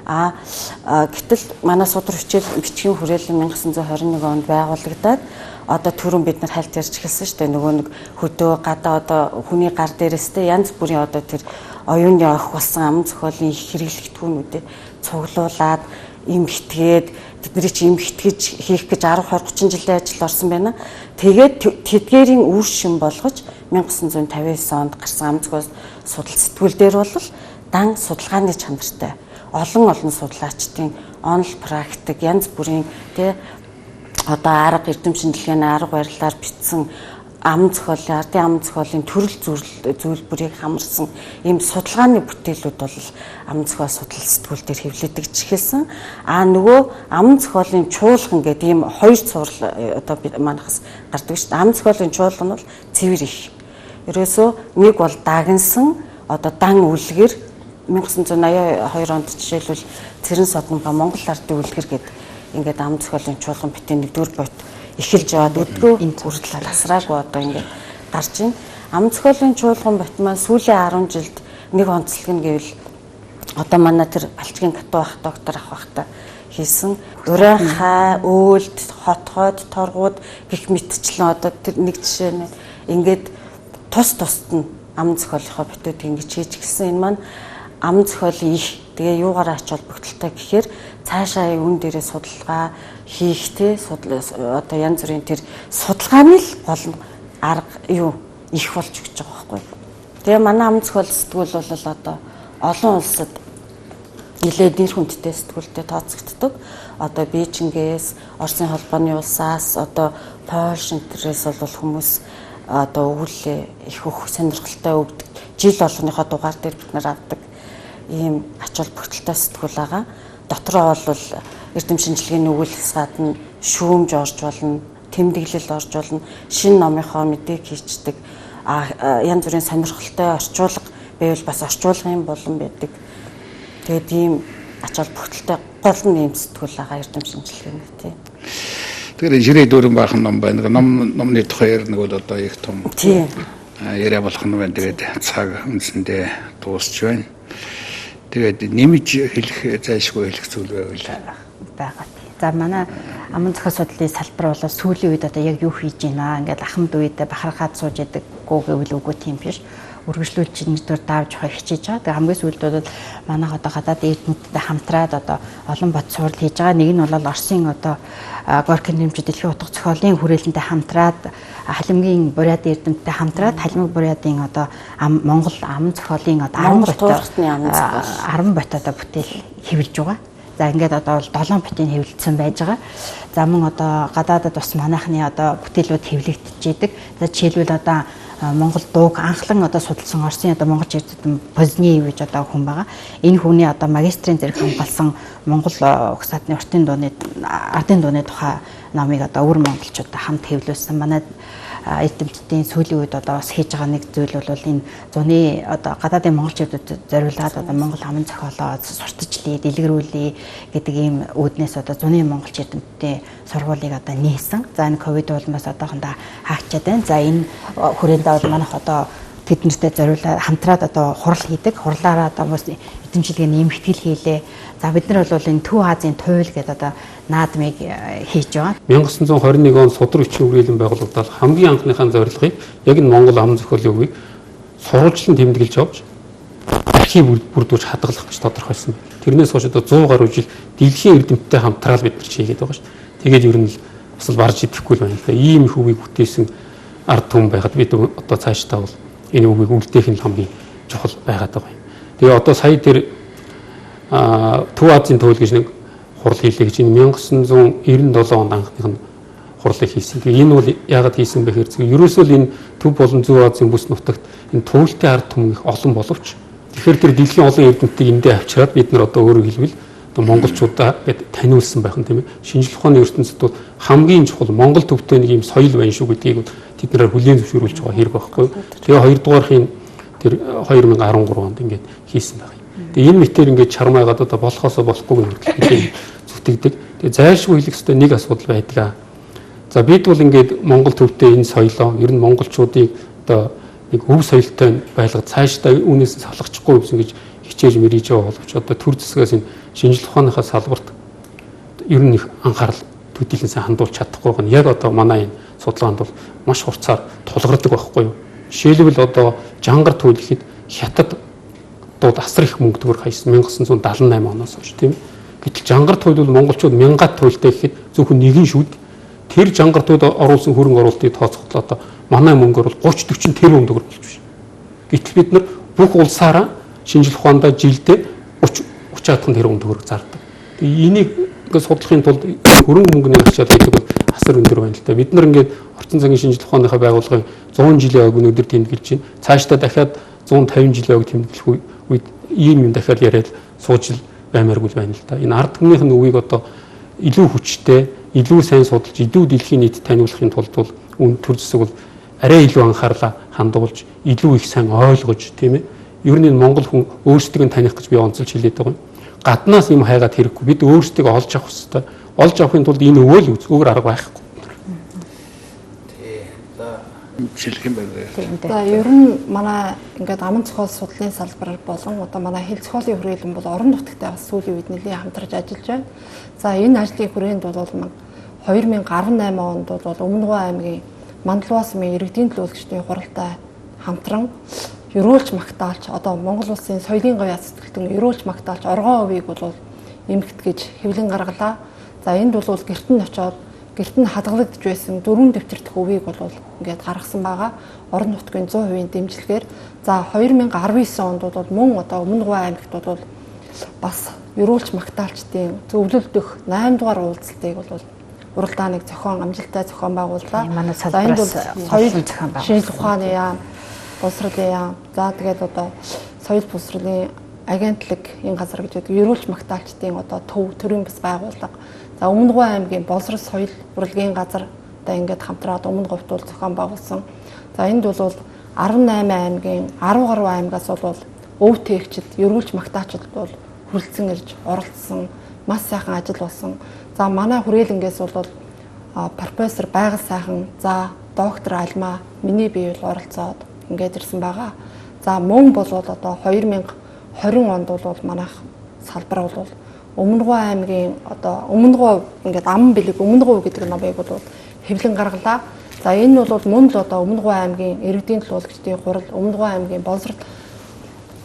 Гэтэл манай судар хичээл бичгийн хүрээлэн 1921 онд байгуулагдаад одоо түрүүн бид нар хальт ярьж эхэлсэн шүү дээ. Нөгөө нэг хөдөө гадаа одоо хүний гар дээрээстэй янз бүрийн одоо тэр оюуны охих болсон ам зохиолын их хэрэглэгдэхүүнүүдэд цуглуулад эмхтгээд тэдний чи эмхтгэж хийх гэж 10 20 30 жилийн ажил орсон байна. Тэгээд тэдгээрийн үр шим болгож 1959 онд гарсан ам зохиол судал сэтгүүл дээр бол дан судалгааны чанартай олон судлаачдын онл практик янз бүрийн тэ одоо арга эрдэм шинжилгээний арга барилаар бичсэн ам зохиолын ардын ам зохиолын төрөл зүйлбэрийг хамарсан ийм судалгааны бүтээлүүд бол ам зохиол судлал сэтгүүл дээр хэвлэгдэж эхэлсэн. Нөгөө ам зохиолын чуулган гэдэг ийм хоёр цуврал одоо бид манайхаас гардаг шүү дээ. Ам зохиолын чуулган бол цэвэр их. Ерөөсөө нэг бол дагнсан одоо дан үлгэр 1982 онд жишээлбэл Цэрэн Содномга Монгол ардын үлгэр гэдэг ингээд ам зохиолын чуулган битэн нэгдүгээр бот эхэлж яваад өдгөө хүртэл тасраагүй одоо ингээд гарч ийн. Ам зохиолын чуулган бот маань сүүлийн 10 жилд нэг онцлог нь гэвэл одоо манай тэр Балчгийн Катуу ах доктор ах бахта хийсэн урайхаа, өөлд, хотгоод, торгууд гих мэтчлэн одоо тэр нэг жишээ нь ингээд тусд нь ам зохиолынхоо бүтээд ингэж хийж гисэн. Энэ маань ам зохиолын их тэгээ юугаар ач холбогдолтой гэхээр цаашаа үн дээрээ судалгаа хийх те одоо янз бүрийн тэр судалгааны л гол арга юу их болж өгч байгаа байхгүй. Тэгээ манай ам зохиол сэтгүүл бол одоо олон улсад нэлээд нэр хүндтэй сэтгүүлтэй тооцогддог. Одоо Бээжингээс, Оросын холбооны улсаас, одоо Польш энтерээс бол хүмүүс одоо өгүүлээ их өөх сонирхолтой өгдөг. Жил болгоныхоо дугаар дээр бид нар авдаг ийм ач холбогдолтой сэтгүүл байгаа. Дотроо бол эрдэм шинжилгээний өгүүлэлээс гадна шүүмж орж болно, тэмдэглэл орж болно, шинэ номынхоо мэдээг хийчдэг. Янз бүрийн сонирхолтой орчуулга байвал бас орчуулгын болон байдаг. Тэгээд ийм ач холбогдолтой гол нэм сэтгүүл байгаа эрдэм шинжилгээний тийм. Тэгэхээр жирээ дөрөн баахан ном байна. Номны тухай ярих бол одоо их том. Тийм. Яриа болох нь байна. Тэгээд цаг үндсэндээ дуусч байна. тэгээд нэмж хэлэх зайлшгүй хэлэх зүйл байвал байгаа. За манай аман зохиол судлалын салбар бол сүүлийн үед одоо яг юу хийж байна ингээд ахмад үедээ бахархаад сууж ядаггүй гэвэл үгүй тийм биш. Үргэлжлүүлж нэгдүгээр давж явах хичээж байгаа. Тэгээ хамгийн сүүлд бол манайх одоо гадаад эрдэмтдтэй хамтраад одоо олон бод сурал хийж байгаа. Нэг нь бол Оросын одоо Горький нэмж дэлхийн утга зохиолын хүрээлэнтэй хамтраад халимгийн буряд эрдэмтдтэй хамтраад халимг бурядын одоо Монгол аман зохиолын одоо 10 бот одоо бүтээл хэвлэж байгаа. За ингээд одоо бол 7 ботын хэвлэлсэн байж байгаа. За мөн одоо гадаадад бас манайхны одоо бүтээлүүд хэвлэгдэж идэг. За жишээлбэл одоо Монгол дууг анхлан одоо судалсан Оросын одоо монгол эрдэмтэн Поздний гэж одоо хүн байгаа. Энэ хүний одоо магистрийн зэрэг хамгаалсан Монгол уг садны ардын дууны тухай намыг одоо өвөр монголчуудаа хамт хэвлүүлсэн. Манай эрдэмтдийн сүүлийн үед одоо бас хийж байгаа нэг зүйл бол энэ зуны одоо гадаадын монголчуудад зориулаад одоо Монгол аман зохиолоо сурталчлая, дэлгэрүүлье гэдэг ийм үүднээс одоо зуны монголч эрдэмтдийн сургуулийг одоо нээсэн. За энэ ковид улмаас одоохондоо хаачаад байна. За энэ хүрээндээ бол манайх одоо тэднэртэй зориулаад хамтраад одоо хурал хийдэг. Хурлаараа одоо бас эзэмшилгээний эмхтгэл хийлээ. За бид нар бол энэ Төв Азийн туйл гэдэг одоо наадмыг хийж байгаа. 1921 он судар хүчний хүрээлэн байгуулагдаад хамгийн анхныхаа зорилгыг яг энэ Монгол аман зохиолын үгийг сурвалжлан тэмдэглэж авч архив бүрдүүлж хадгалах гэж тодорхойлсон байна. Тэрнээс хойш одоо 100 гаруй жил дэлхийн эрдэмтдтэй хамтраад бид нар хийгээд байгаа шүү. Тэгээд ер нь л бас барж идэхгүй л байна л да. Ийм их үгийг бүтээсэн ард түмэн байхад бид одоо цаашдаа бол энэ үгийг үлдээх нь хамгийн чухал байгаад байгаа юм. Тэгээ одоо сая тэр Төв Азийн туйл гэж нэг хурал хийлээ гэж энэ 1997 онд анхных нь хурлыг хийсэн. Тэгээ энэ бол яагаад хийсэн бэ гэхээр ерөөсөө л энэ Төв болон Зөв Азийн бүс нутагт энэ туйлын ард түмэн их олон боловч тэгэхээр тэр дэлхийн олон эрдэмтдийг эндээ авчираад бид нар одоо өөрөөр хэлбэл одоо монголчуудаа гэд таниулсан байх нь тийм ээ. Шинжлэх ухааны ертөнцид бол хамгийн чухал Монгол төвтэй нэг юм соёл байна шүү гэдгийг тэднээр хүлээн зөвшөөрүүлж байгаа хэрэг байхгүй. Тэгээ хоёрдугаархын тэр 2013 онд ингээд хийсэн байна. Тэгээ энэ мэтэр ингээд чармаагаад одоо болохоосоо болохгүй гэдэг зүтгэдэг. Тэгээ зайлшгүй хэлэх ёстой нэг асуудал байдаг. За бид бол ингээд Монгол төвтэй энэ соёлоо ер нь монголчуудыг одоо нэг өв соёлтой байлгад цаашдаа үүнээс салгачихгүй гэсэн гэж хичээж мэрийж байгаа боловч одоо төр зэсгээс энэ шинжлэх ухааныхаа салбарт ер нь их анхаарал төдийлөнсөө хандуулж чадахгүй байгаа нь яг одоо манай энэ судалгаанд бол маш хурцаар тулгардаг байхгүй юу. Жишээлбэл одоо жангар туйл гэхэд хятад дууд асар их мөнгө төгрөг хайсан 1978 оноос хойш тийм ээ. Гэтэл жангар туйл бол монголчууд мянгаад туйлтай гэхэд зөвхөн нэгэн шүд тэр жангар туйлд оруулсан хөрөнгө оруулалтыг тооцоглоо одоо манай мөнгөөр бол 30-40 тэрбум төгрөг болж байна. Гэтэл бид нар бүх улсаараа шинжлэх ухаандаа жилдээ 30-30 тэрбум төгрөг зардаг. Тэгээ энийг ингээд судлахын тулд хөрөнгө мөнгөний ачаал гэдэг бол асар өндөр байна л да. Бид нар ингээд орчин цагийн шинжлэх ухааныхаа байгууллагын 100 жилийн ойг өнөдөр тэмдэглэж байна. Цаашдаа дахиад 150 жилийн ойг тэмдэглэх үед ийм юм дахиад яриад сууж баймааргүй байна л да. Энэ ард түмнийх нь үгийг одоо илүү хүчтэй, илүү сайн судалж, илүү дэлхийн нийт таниулахын тулд бол төр зэсэг бол арай илүү анхаарлаа хандуулж, илүү их сайн ойлгож, тийм ээ. Ер нь Монгол хүн өөрсдөө таних гэж би онцолж хэлээд байгаа юм. Гаднаас юм хайгаад хэрэггүй. Бид өөрсдөө олж авах хэрэгтэй. Олж авахын тулд энэ өвөө л өөр арга байхгүй. жишээлх юм байна. За ер нь манай ингээд аман зохиол судлалын салбар болон одоо манай хэл зохиолын хүрээлэн бол орон нутгатаа бас сүүлийн үед нэлээд хамтарч ажиллаж байна. За энэ ажлын хүрээнд бол 2018 онд бол Өмнөгов аймгийн Мандалуус мэн иргэдийн төлөөлөгчдийн хуралтай хамтран ерөөлж магтаалч одоо Монгол улсын соёлын говь яцтгэлтэн ерөөлж магтаалч оргоо өвийг бол эмхт гэж хэвлэн гаргалаа. За энд бол гэрт нь очоод гэрт нь хадгалагдж байсан 4 дэвтэрдэх өвийг бол ингээд гаргасан байгаа. Орон нутгийн 100% дэмжлэгээр за 2019 онд бол мөн одоо Өмнөгов аймагт бол бас ерөөлж магтаалчдын зөвлөлдөх 8 дугаар уулзалтыг бол уралдааныг зохион амжилттай зохион байгууллаа. За энд бол соёл зохион байгуулалт, шинжлэх ухааны яам, боловсролын яам, за тэгээд одоо соёл боловсролын агентлаг энэ газар гэж байдаг ерөөлж магтаалчдын одоо төв төрийн бас байгууллага. За Өмнөгов аймгийн боловсрол соёл урлагийн газартай ингээд хамтраад Өмнөговт бол зохион байгуулсан. За энд бол 18 аймгийн 10 гаруй аймгаас бол өв тээгчид ерөөлж магтаачид бол хүрэлцэн ирж оролцсон маш сайхан ажил болсон. За манай хүрээлэнгээс бол профессор Байгал сайхан, за доктор Альма миний бие бол оролцоод ингээд ирсэн байгаа. За мөн бол одоо 2020 20 онд бол манайх салбар бол Өмнөгов аймгийн одоо Өмнөгов ингээд ам бэлэг Өмнөгов гэдэг номыг бол хэвлэн гаргалаа. За энэ бол мөн л одоо Өмнөгов аймгийн иргэдийн төлөөлөгчдийн хурал, Өмнөгов аймгийн боловсрол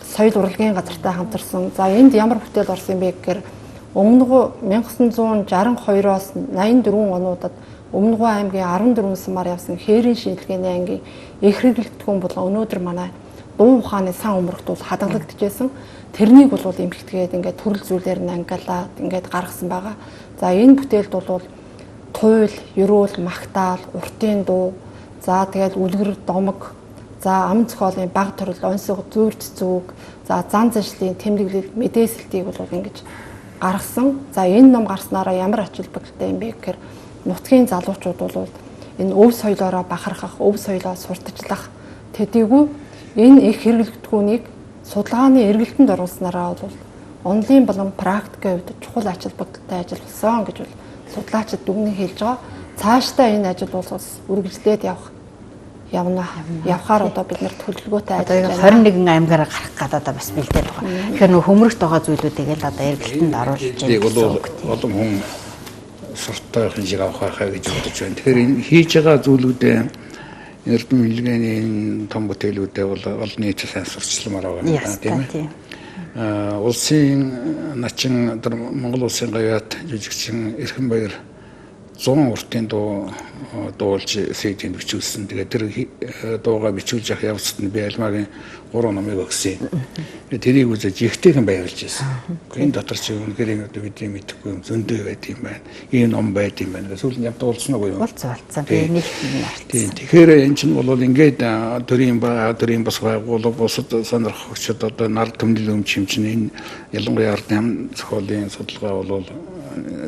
соёл урлагийн газартай хамтарсан. За энд ямар бүтээл орсон бэ гэхээр Өмнөгов 1962-оос 84 онуудад Өмнөгов аймгийн 14 сумаар явсан хээрийн шинжилгээний ангийн их хэрэглэгдэхүүн болон өнөөдөр манай дуу ухааны сан өмөрөгт бол хадгалагдчихсэн. Тэрнийг бол эмхэтгээд ингээд төрөл зүйлээр нь ангилаад ингээд гаргасан байгаа. За энэ бүтээлд бол туйл, ерөөл, магтаал, уртын дуу, за тэгэл үлгэр, домог, за ам зохиолын баг төрөл, онцгой, зүйр цэцүүг, за зан заншлын тэмдэглэл, мэдээсэлтийг бол ингэж гаргасан. За энэ ном гарснараа ямар ач холбогдолтой юм бэ гэхээр нутгийн залуучууд бол энэ өв соёлоороо бахархах, өв соёлоо сурталчлах төдийгүй энэ их хэрэглэгдэхүүнийг судалгааны эргэлтэнд оруулснараа бол онлайн болон практикийн хувьд чухал ач холбогдолтой ажил болсон гэж бол судлаачид дүгнэн хэлж байгаа. Цаашдаа энэ ажил бол үргэлжлээд явхаар одоо бид нар төлөвлөгөөтэй ажиллаж байна. 21 аймгаараа гарах гэдэг одоо бас бэлдээд байгаа. Тэгэхээр нөх хөмөрөгт байгаа зүйлүүдийг л одоо эргэлтэнд оруулж байна. Олон хүн сурталтай хинжиг авахаа гэж бодож байна. Тэгэхээр энэ хийж байгаа зүйлүүдээ эрдэм хэлгээний том бүтээлүүдээ бол олон нийтэд сайн сурчламаар байгаа тийм ээ. Улсын начин Монгол улсын гавьяат жүжигчин Эрхэнбаяр 100 уртын дуу дуулж CD-нд бичүүлсэн. Тэгээд тэр дуугаа бичүүлж явах явцад нь би Альмагийн 3 номыг өгсөн. Тэрийг үзэж ихтэйхэн баярлж байсан. Энэ дотор чи үнэхээр одоо бидний мэдэхгүй юм зөндөө байд юм байна. Ийм ном байд юм байна. Сүүлийн явд уулзсан уу юу? Уулзсан. Би нэг тийм. Тэгэхээр энэ чинь бол ингээд төрийн бас байгууллага бусад сонирхогчид одоо нар төмнөл өмч юм чинь энэ ялангуяа ардын зохиолын судалгаа бол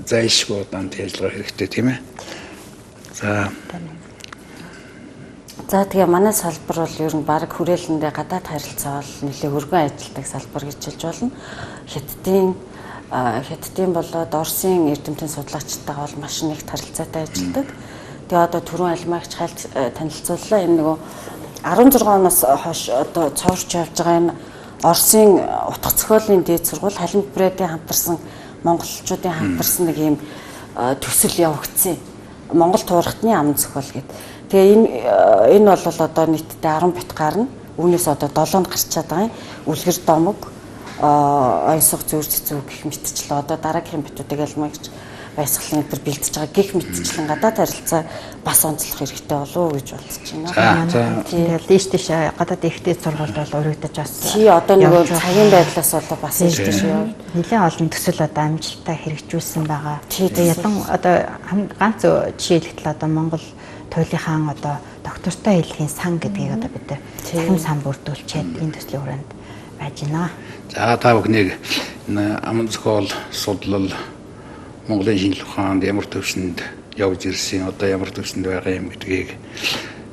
зайлшгүй удаан ажиллагаа хэрэгтэй тийм ээ. За тэгээ манай салбар бол ер нь баг хүрээлэндээ гадаад харилцаа бол нэлээд өргөн ажилладаг салбар гэж хэлж болно. Хятадын болоод Оросын эрдэмтэн судлаачтайгаа бол маш их харилцаатай ажилладаг. Тэгээ одоо түрүүн Альмагч хайлт танилцууллаа. Энэ нөгөө 16 оноос хойш одоо цоорч явж байгаа энэ Оросын утга зохиолын дээд сургууль Халимт Брэдийн хамтарсан монголчуудын хамтарсан нэг юм төсөл явагдсан. Монгол туурхтны ам зохиол гэдэг. Тэгээ энэ бол одоо нийтдээ 10 бит гарна. Үүнээс одоо 7-нд гарчаад байгаа юм. Үлгэр домог, онцгой зүйр цэцүүг гэх мэтчлээ. Одоо дараагийн битүүдийг Альмагч баясгалан өдр бэлдэж байгаа гих мэтчлэн гадаад харилцаа бас онцлох хэрэгтэй болов уу гэж бодож байна. Тэгээд тийш гадаад ихтэй сургуульд бол өргөдөж бас. Тий одоо нөгөө цагийн байдлаас болоо бас тийш яа. Нэлээд олон төсөл одоо амжилттай хэрэгжүүлсэн байгаа. Тэгээд ялан одоо ганц жишээлбэл одоо Монгол туйлынхаа одоо доктортой хэлхийн сан гэдгийг одоо бид дахин сан бүрдүүлчихэд энэ төслийн хүрээнд байж байна. За та бүхнийг ам зохиол судлал Монголын шинжлэх ухаанд ямар төвшөнд явж ирсэн, одоо ямар төвшөнд байгаа юм гэдгийг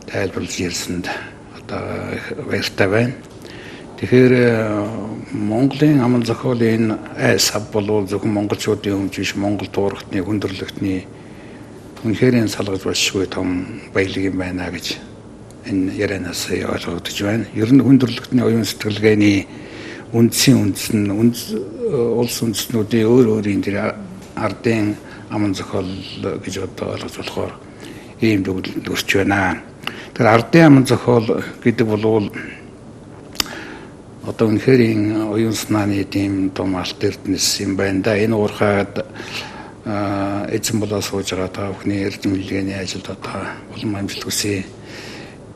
тайлбарлаж ирсэнд одоо баяртай байна. Тэгэхээр Монголын ам зохиолын айс ав бол зөвхөн монголчуудын өмч биш, Монгол туурхтны хүндрэлтний үнэхээр салгаж болшгүй том баялаг юм байна гэж энэ ярианаас ойлгогдож байна. Ер нь хүндрэлтний оюун сэтгэлгээний үндсийн улс үндэстнүүдийн өөрийн тэр ардын ам зохиол гэж одоо ойлгож болохоор ийм дүгнэлт өрч байна. Тэр ардын ам зохиол гэдэг бол одоо үнэхээр оюун санааны тийм том алт эрдэнэс юм байна да. Энэ уурхаад эзэн болоо сууж байгаа та бүхний эрдэм хэлгээний ажилд одоо улам амжилт хүсье.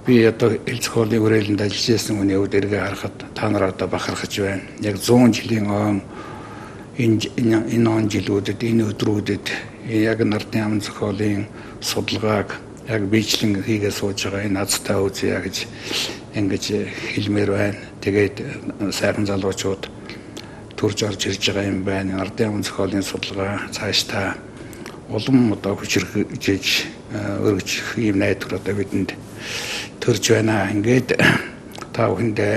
Би одоо хэл зохиолын хүрээлэнд ажиллаж байсан хүний хувьд эргээ харахад та нар одоо бахархаж байна. Яг 100 жилийн өмнө энэ он жилүүдэд энэ өдрүүдэд яг нардын ам зохиолын судалгааг яг бичлэн хийгээ сууж байгаа энэ азтай үзье гэж ингэж хэлмээр байна. Тэгээд сайхан залуучууд төрж орж ирж байгаа юм байна. Нардын ам зохиолын судалгаа цаашдаа улам одоо хүчрхэж өргөжих юм найдвар одоо бидэнд төрж байна. Ингээд та бүхэндээ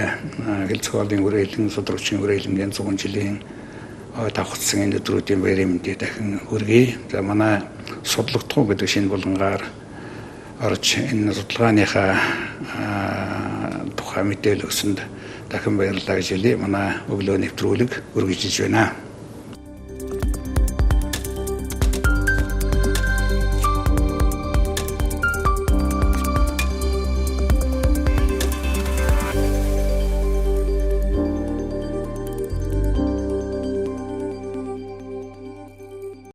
хэл зохиолын хүрээлэн, судрагчийн хүрээлэнгийн 100 жилийн давхцсан энэ өдрүүдийн баярын мэндийг дахин хүргэе. За манай судлагдах гэдэг шинэ булангаар орж энэ судалгааныхаа тухай мэдээлэл өгсөнд дахин баярлалаа гэж хэлье. Манай өглөө нэвтрүүлэг үргэлжилж байна.